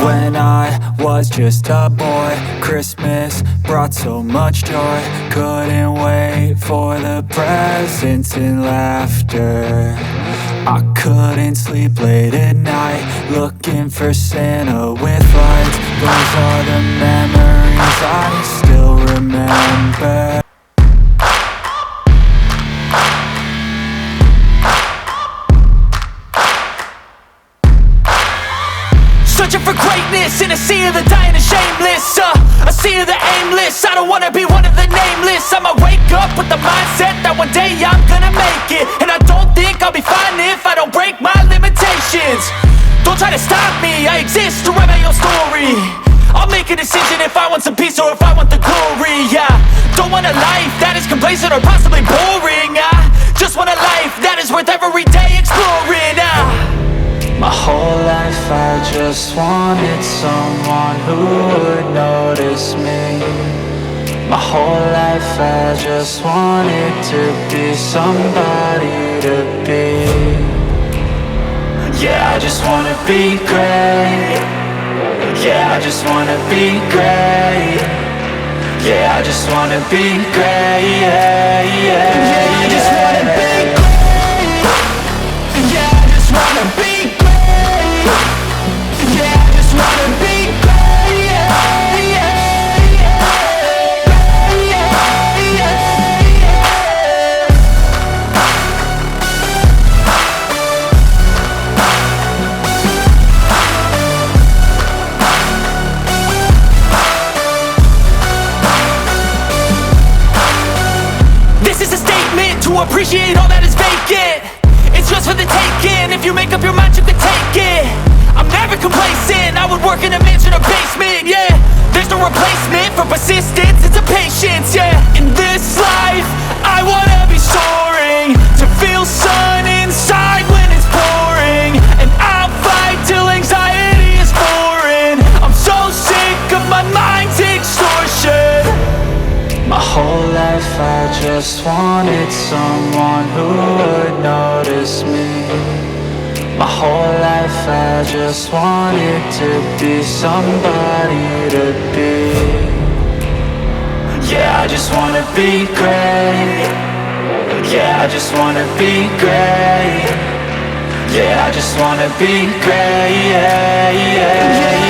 When I was just a boy, Christmas brought so much joy. Couldn't wait for the presents and laughter. I couldn't sleep late at night, looking for Santa with lights. Those are the memories I still remember. Searching for greatness in a sea of the dying and shameless, a sea of the aimless. I don't wanna be one of the nameless. I'ma wake up with the mindset that one day I'm gonna make it. And I don't think I'll be fine if I don't break my limitations. Don't try to stop me, I exist to write my own story. I'll make a decision if I want some peace or if I want the glory. Yeah, don't want a life that is complacent or possibly boring. I just want a life that is worth every day exploring. My whole life I just wanted someone who would notice me. My whole life I just wanted to be somebody to be. Yeah, I just wanna be great. Yeah, I just wanna be great. Yeah, I just wanna be great. Yeah, I just wanna be great. Yeah, I just wanna be great. Yeah, I just wanna be great. This is a statement to appreciate all that is vacant. It's just for the taking. If you make up your mind, you can take it. I'm never complacent. I would work in a mansion or basement. Yeah, there's no replacement for persistence. It's a patience. Yeah, in this life I wanna be soaring, to feel sun inside when it's pouring. And I'll fight till anxiety is foreign. I'm so sick of my mind's extortion. My whole life I just wanted someone who would notice me. My whole life I just wanted to be somebody to be. Yeah, I just wanna be great. Yeah, I just wanna be great. Yeah, I just wanna be great. Yeah,